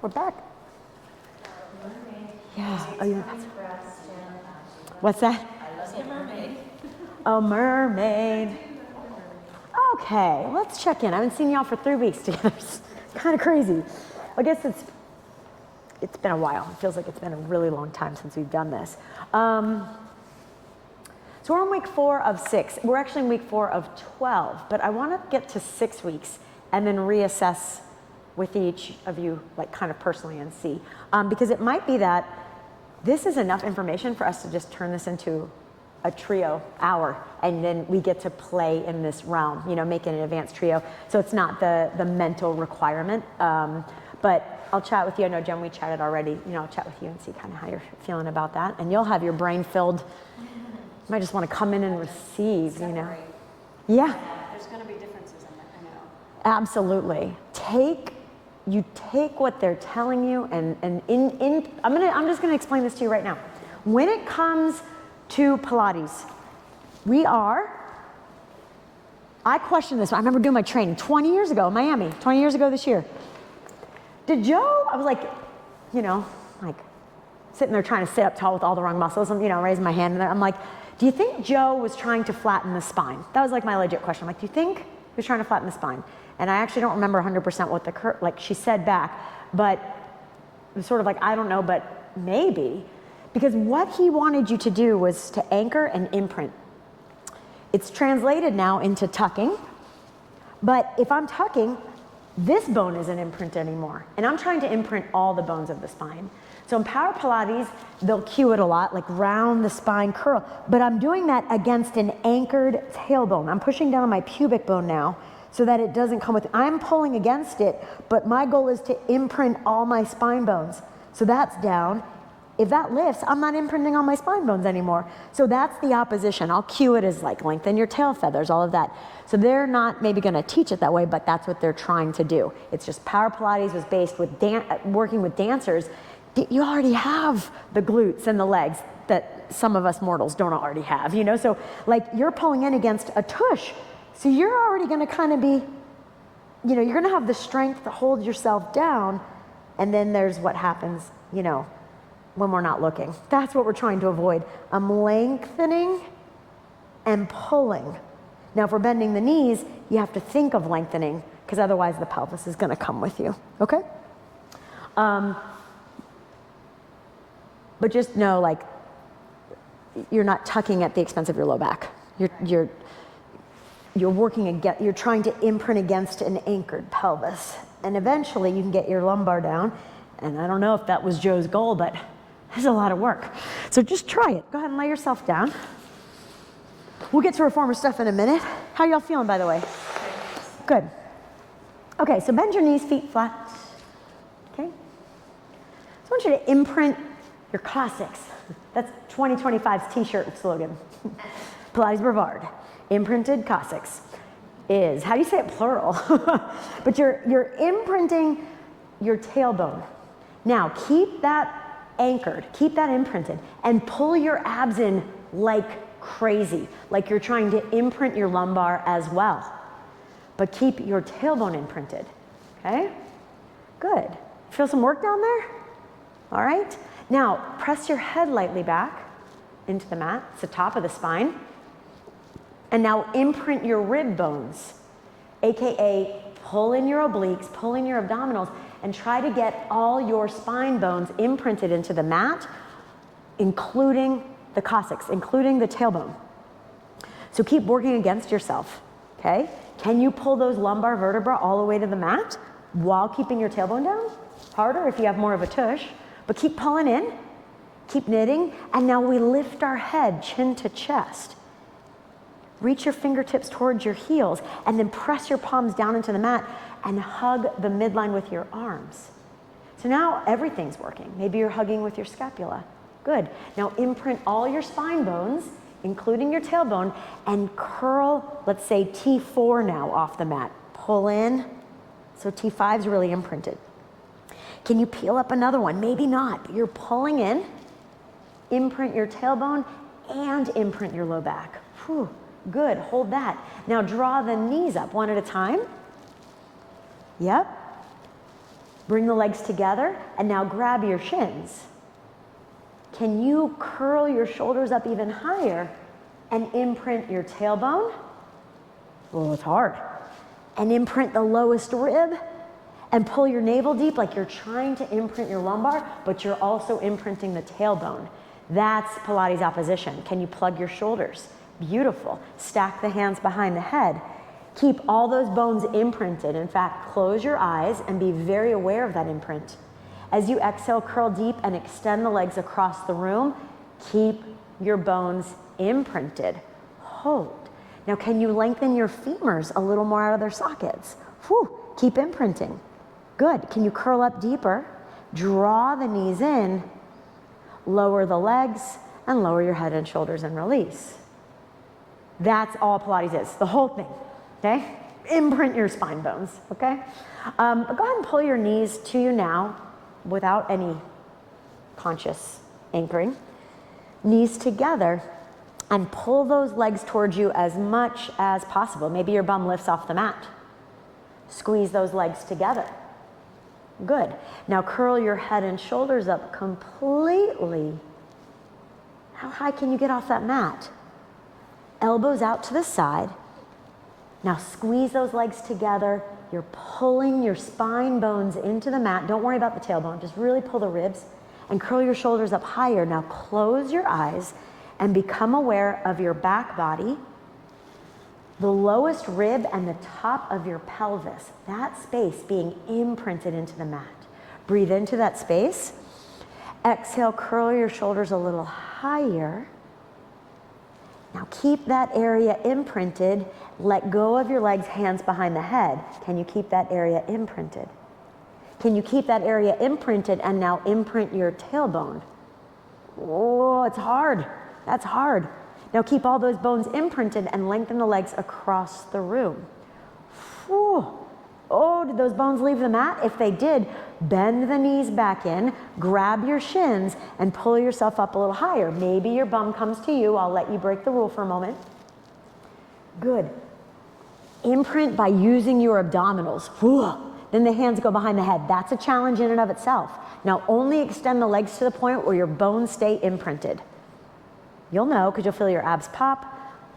we're back. Yeah. Oh, yeah. What's that? Oh, mermaid. Okay, let's check in. I haven't seen y'all for 3 weeks together. It's kind of crazy. I guess it's been a while. It feels like it's been a really long time since we've done this. So we're on week 4 of 6. We're actually in week 4 of 12, but I want to get to 6 weeks and then reassess with each of you, like kind of personally, and see. Because it might be that this is enough information for us to just turn this into a trio hour, and then we get to play in this realm, you know, make it an advanced trio. So it's not the mental requirement. But I'll chat with you. I know, Jen, we chatted already. You know, I'll chat with you and see kind of how you're feeling about that. And you'll have your brain filled. You might just want to come in and receive, you know. Yeah. There's going to be differences in that, I know. Absolutely. You take what they're telling you, and I'm just going to explain this to you right now. When it comes to Pilates, I question this. I remember doing my training 20 years ago in Miami, 20 years ago this year. Did Joe, I was like, you know, like sitting there trying to sit up tall with all the wrong muscles, and, you know, raising my hand, and I'm like, do you think Joe was trying to flatten the spine? That was like my legit question. I'm like, do you think he was trying to flatten the spine? And I actually don't remember 100% what like she said back, but it was sort of like, I don't know, but maybe. Because what he wanted you to do was to anchor and imprint. It's translated now into tucking, but if I'm tucking, this bone isn't imprinted anymore. And I'm trying to imprint all the bones of the spine. So in Power Pilates, they'll cue it a lot, like round the spine curl, but I'm doing that against an anchored tailbone. I'm pushing down on my pubic bone now so that it doesn't come with, I'm pulling against it, but my goal is to imprint all my spine bones. So that's down. If that lifts, I'm not imprinting on my spine bones anymore. So that's the opposition. I'll cue it as like lengthen your tail feathers, all of that. So they're not maybe going to teach it that way, but that's what they're trying to do. It's just Power Pilates was based with working with dancers. You already have the glutes and the legs that some of us mortals don't already have, you know? So like you're pulling in against a tush. So you're already going to kind of be, you know, you're going to have the strength to hold yourself down. And then there's what happens, you know, when we're not looking. That's what we're trying to avoid. I'm lengthening and pulling. Now, if we're bending the knees, you have to think of lengthening, because otherwise the pelvis is going to come with you, okay? But just know, like, you're not tucking at the expense of your low back. You're working against, you're trying to imprint against an anchored pelvis. And eventually you can get your lumbar down. And I don't know if that was Joe's goal, but there's a lot of work. So just try it. Go ahead and lay yourself down. We'll get to reformer stuff in a minute. How y'all feeling, by the way? Good. Okay, so bend your knees, feet flat. Okay? So I want you to imprint your coccyx. That's 2025's t-shirt slogan. Pilates Brevard. Imprinted coccyx is, how do you say it plural? But you're imprinting your tailbone. Now keep that anchored, keep that imprinted, and pull your abs in like crazy, like you're trying to imprint your lumbar as well. But keep your tailbone imprinted, okay? Good. Feel some work down there? All right. Now, press your head lightly back into the mat. It's the top of the spine. And now imprint your rib bones, AKA pull in your obliques, pull in your abdominals, and try to get all your spine bones imprinted into the mat, including the coccyx, including the tailbone. So keep working against yourself, okay? Can you pull those lumbar vertebrae all the way to the mat while keeping your tailbone down? Harder if you have more of a tush, but keep pulling in, keep knitting, and now we lift our head chin to chest. Reach your fingertips towards your heels, and then press your palms down into the mat and hug the midline with your arms. So now everything's working. Maybe you're hugging with your scapula. Good. Now imprint all your spine bones, including your tailbone, and curl, let's say T4 now off the mat. Pull in. So T5 is really imprinted. Can you peel up another one? Maybe not, but you're pulling in, imprint your tailbone, and imprint your low back. Whew. Good, hold that. Now draw the knees up one at a time. Yep. Bring the legs together and now grab your shins. Can you curl your shoulders up even higher and imprint your tailbone? Oh, it's hard. And imprint the lowest rib and pull your navel deep like you're trying to imprint your lumbar, but you're also imprinting the tailbone. That's Pilates opposition. Can you plug your shoulders? Beautiful. Stack the hands behind the head. Keep all those bones imprinted. In fact, close your eyes and be very aware of that imprint. As you exhale, curl deep and extend the legs across the room. Keep your bones imprinted. Hold. Now, can you lengthen your femurs a little more out of their sockets? Whew. Keep imprinting. Good. Can you curl up deeper? Draw the knees in, lower the legs, and lower your head and shoulders and release. That's all Pilates is, the whole thing, okay? Imprint your spine bones, okay? But go ahead and pull your knees to you now without any conscious anchoring. Knees together and pull those legs towards you as much as possible. Maybe your bum lifts off the mat. Squeeze those legs together. Good. Now curl your head and shoulders up completely. How high can you get off that mat? Elbows out to the side. Now squeeze those legs together. You're pulling your spine bones into the mat. Don't worry about the tailbone. Just really pull the ribs and curl your shoulders up higher. Now close your eyes and become aware of your back body, the lowest rib and the top of your pelvis, that space being imprinted into the mat. Breathe into that space. Exhale, curl your shoulders a little higher. Now keep that area imprinted. Let go of your legs, hands behind the head. Can you keep that area imprinted? Can you keep that area imprinted and now imprint your tailbone? Oh, it's hard. That's hard. Now keep all those bones imprinted and lengthen the legs across the room. Whew. Oh, did those bones leave the mat? If they did, bend the knees back in, grab your shins, and pull yourself up a little higher. Maybe your bum comes to you. I'll let you break the rule for a moment. Good. Imprint by using your abdominals. Whew. Then the hands go behind the head. That's a challenge in and of itself. Now only extend the legs to the point where your bones stay imprinted. You'll know because you'll feel your abs pop,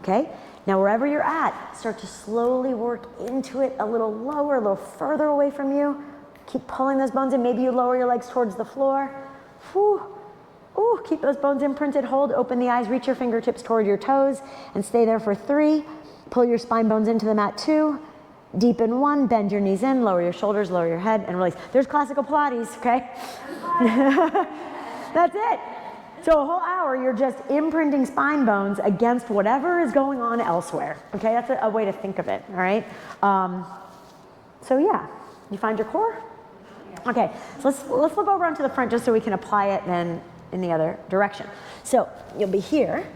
okay? Now wherever you're at, start to slowly work into it a little lower, a little further away from you. Keep pulling those bones in. Maybe you lower your legs towards the floor. Whew. Ooh, keep those bones imprinted. Hold, open the eyes, reach your fingertips toward your toes and stay there for 3. Pull your spine bones into the mat 2. Deepen 1, bend your knees in, lower your shoulders, lower your head, and release. There's classical Pilates, okay? That's it. So a whole hour, you're just imprinting spine bones against whatever is going on elsewhere. Okay, that's a way to think of it, all right? So yeah, you find your core? Okay, so let's flip over onto the front just so we can apply it then in the other direction. So you'll be here.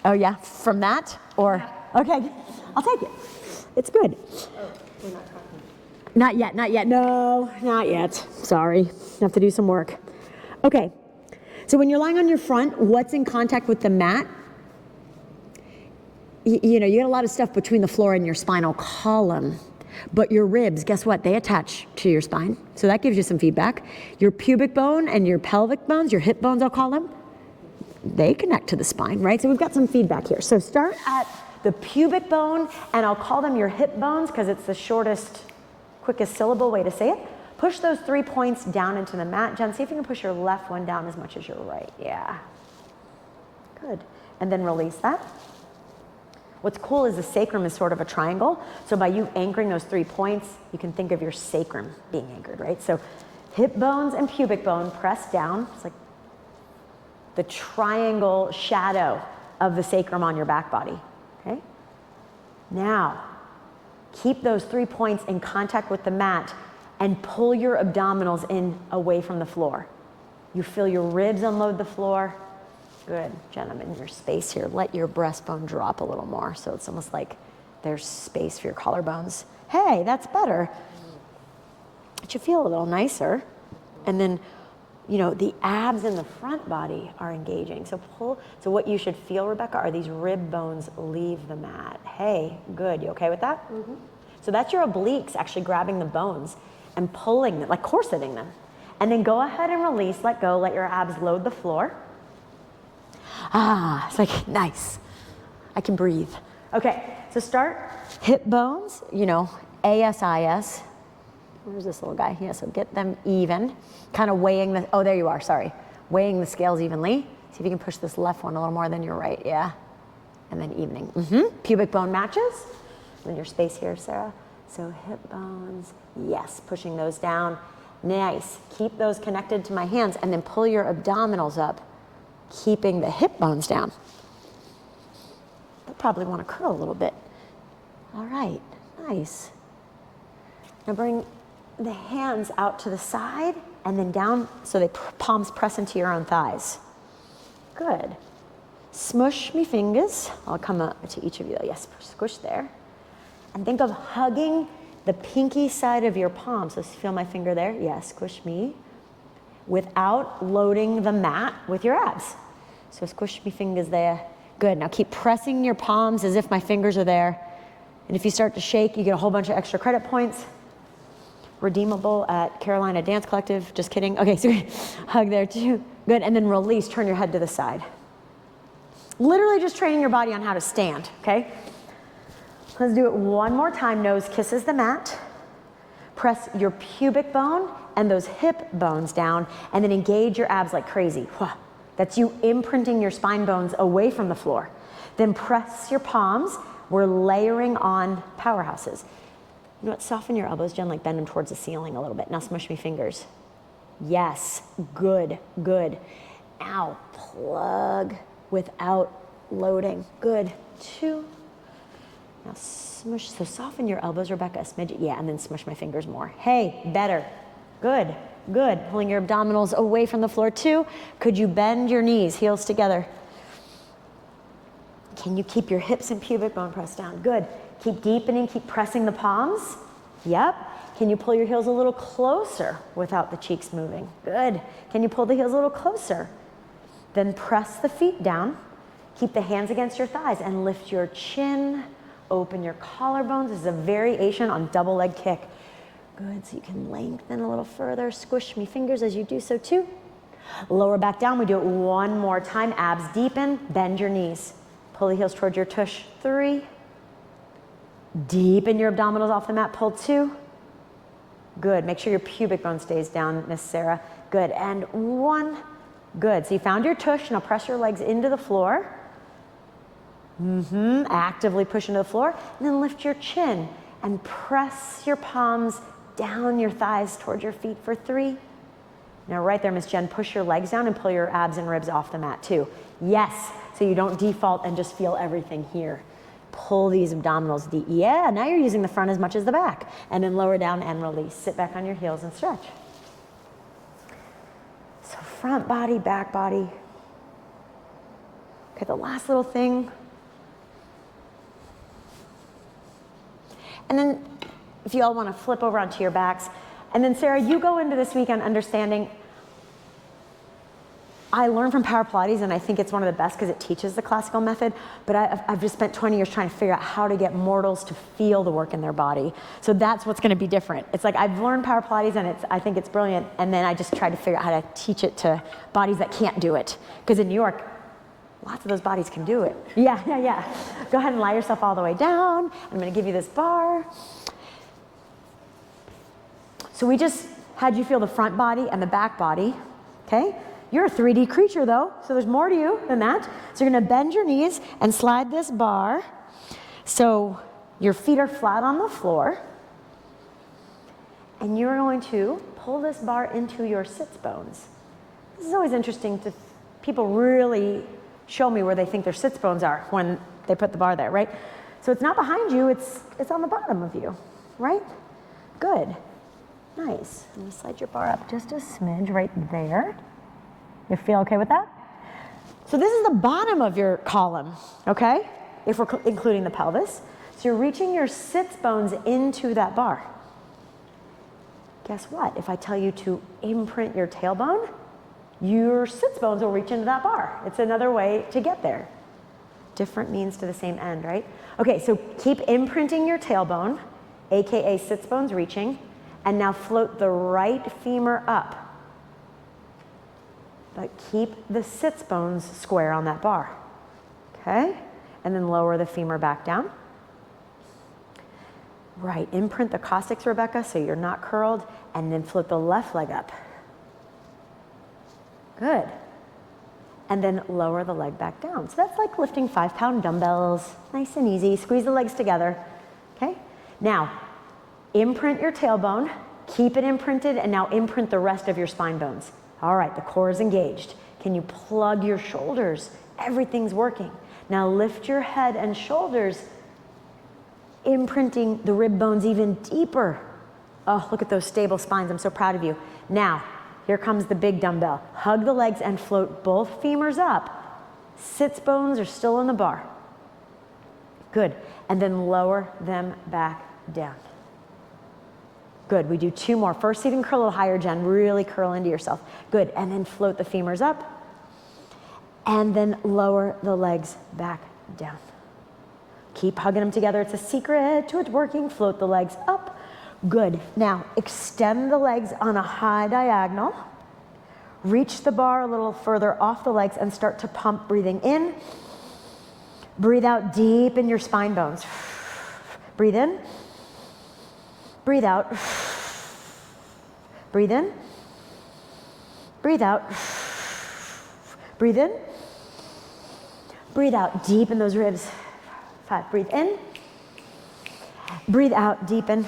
Oh yeah, from that? Or, okay, I'll take it. It's good. Oh, we're not talking. Not yet, not yet. No, not yet. Sorry, have to do some work. Okay. So when you're lying on your front, what's in contact with the mat? You know, you get a lot of stuff between the floor and your spinal column. But your ribs, guess what? They attach to your spine. So that gives you some feedback. Your pubic bone and your pelvic bones, your hip bones I'll call them, they connect to the spine, right? So we've got some feedback here. So start at the pubic bone, and I'll call them your hip bones because it's the shortest, quickest syllable way to say it. Push those 3 points down into the mat. Jen, see if you can push your left one down as much as your right. Yeah. Good. And then release that. What's cool is the sacrum is sort of a triangle. So by you anchoring those 3 points, you can think of your sacrum being anchored, right? So hip bones and pubic bone press down. It's like the triangle shadow of the sacrum on your back body, okay? Now, keep those 3 points in contact with the mat and pull your abdominals in away from the floor. You feel your ribs unload the floor. Good, gentlemen, your space here. Let your breastbone drop a little more so it's almost like there's space for your collarbones. Hey, that's better. It should feel a little nicer. And then, you know, the abs in the front body are engaging. So pull, so what you should feel, Rebecca, are these rib bones leave the mat. Hey, good, you okay with that? Mm-hmm. So that's your obliques actually grabbing the bones. and pulling them, like corseting them. And then go ahead and release, let go, let your abs load the floor. Ah, it's like, nice. I can breathe. Okay, so start hip bones, you know, ASIS. Where's this little guy? Yeah, so get them even. Kind of weighing the, oh, there you are, sorry. Weighing the scales evenly. See if you can push this left one a little more than your right, yeah. And then evening. Pubic bone matches. And your space here, Sarah. So hip bones, yes, pushing those down. Nice, keep those connected to my hands and then pull your abdominals up, keeping the hip bones down. They'll probably want to curl a little bit. All right, nice. Now bring the hands out to the side and then down so they palms press into your own thighs. Good. Smush me fingers. I'll come up to each of you. Yes, squish there. And think of hugging the pinky side of your palm. So feel my finger there. Yes, squish me. Without loading the mat with your abs. So squish me fingers there. Good. Now keep pressing your palms as if my fingers are there. And if you start to shake, you get a whole bunch of extra credit points. Redeemable at Carolina Dance Collective. Just kidding. Okay, so hug there too. Good. And then release. Turn your head to the side. Literally just training your body on how to stand, okay? Let's do it one more time. Nose kisses the mat. Press your pubic bone and those hip bones down, and then engage your abs like crazy. That's you imprinting your spine bones away from the floor. Then press your palms. We're layering on powerhouses. You know what? Soften your elbows, Jen, like bend them towards the ceiling a little bit. Now smush me fingers. Yes, good, good. Now plug without loading. Good. 2. Now smush, so soften your elbows, Rebecca, a smidge. Yeah, and then smush my fingers more. Hey, better. Good, good. Pulling your abdominals away from the floor. 2. Could you bend your knees, heels together? Can you keep your hips and pubic bone pressed down? Good. Keep deepening, keep pressing the palms. Yep. Can you pull your heels a little closer without the cheeks moving? Good. Can you pull the heels a little closer? Then press the feet down. Keep the hands against your thighs and lift your chin. Open your collarbones. This is a variation on double leg kick. Good, so you can lengthen a little further. Squish me fingers as you do so too. Lower back down. We do it one more time. Abs deepen. Bend your knees. Pull the heels towards your tush. 3. Deepen your abdominals off the mat. Pull 2. Good. Make sure your pubic bone stays down, Miss Sarah. Good. And 1. Good. So you found your tush. Now press your legs into the floor. Actively push into the floor. And then lift your chin and press your palms down your thighs towards your feet for 3. Now right there, Miss Jen, push your legs down and pull your abs and ribs off the mat too. Yes. So you don't default and just feel everything here. Pull these abdominals deep. Yeah, now you're using the front as much as the back. And then lower down and release. Sit back on your heels and stretch. So front body, back body. Okay, the last little thing. And then if you all want to flip over onto your backs. And then Sarah, you go into this weekend understanding I learned from Power Pilates, and I think it's one of the best because it teaches the classical method, but I've just spent 20 years trying to figure out how to get mortals to feel the work in their body. So that's what's going to be different. It's like I've learned Power Pilates, and I think it's brilliant, and then I just try to figure out how to teach it to bodies that can't do it. Because in New York, lots of those bodies can do it. Yeah. Go ahead and lie yourself all the way down. I'm going to give you this bar. So we just had you feel the front body and the back body, okay? You're a 3D creature though, so there's more to you than that. So you're gonna bend your knees and slide this bar so your feet are flat on the floor. And you're going to pull this bar into your sits bones. This is always interesting to people really show me where they think their sits bones are when they put the bar there, right? So it's not behind you, it's on the bottom of you, right? Good, nice. I'm gonna slide your bar up just a smidge right there. You feel okay with that? So this is the bottom of your column, okay? If we're including the pelvis. So you're reaching your sits bones into that bar. Guess what? If I tell you to imprint your tailbone, your sits bones will reach into that bar. It's another way to get there. Different means to the same end, right? Okay, so keep imprinting your tailbone, AKA sits bones reaching, And now float the right femur up. But keep the sits bones square on that bar. Okay? And then lower the femur back down. Right, imprint the coccyx, Rebecca, so you're not curled, and then float the left leg up. Good. And then lower the leg back down. So that's like lifting 5-pound dumbbells, nice and easy. Squeeze the legs together, okay? Now, imprint your tailbone, keep it imprinted, and now imprint the rest of your spine bones. All right, the core is engaged. Can you plug your shoulders? Everything's working. Now lift your head and shoulders, imprinting the rib bones even deeper. Oh, look at those stable spines. I'm so proud of you. Now, here comes the big dumbbell. Hug the legs and float both femurs up. Sits bones are still in the bar. Good. And then lower them back down. Good. We do 2 more. First, even curl a little higher, Jen. Really curl into yourself. Good. And then float the femurs up. And then lower the legs back down. Keep hugging them together. It's a secret to it working. Float the legs up. Good. Now, extend the legs on a high diagonal. Reach the bar a little further off the legs and start to pump, breathing in. Breathe out deep in your spine bones. Breathe in. Breathe out. Breathe in. Breathe out. Breathe in. Breathe out deep in those ribs. 5. Breathe in. Breathe out, deepen.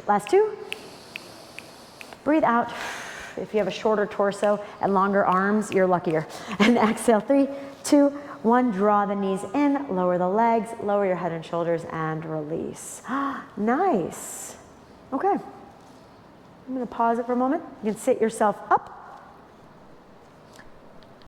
Last 2. Breathe out. If you have a shorter torso and longer arms, you're luckier. And exhale, 3, 2, 1. Draw the knees in, lower the legs, lower your head and shoulders, and release. Nice. Okay. I'm gonna pause it for a moment. You can sit yourself up.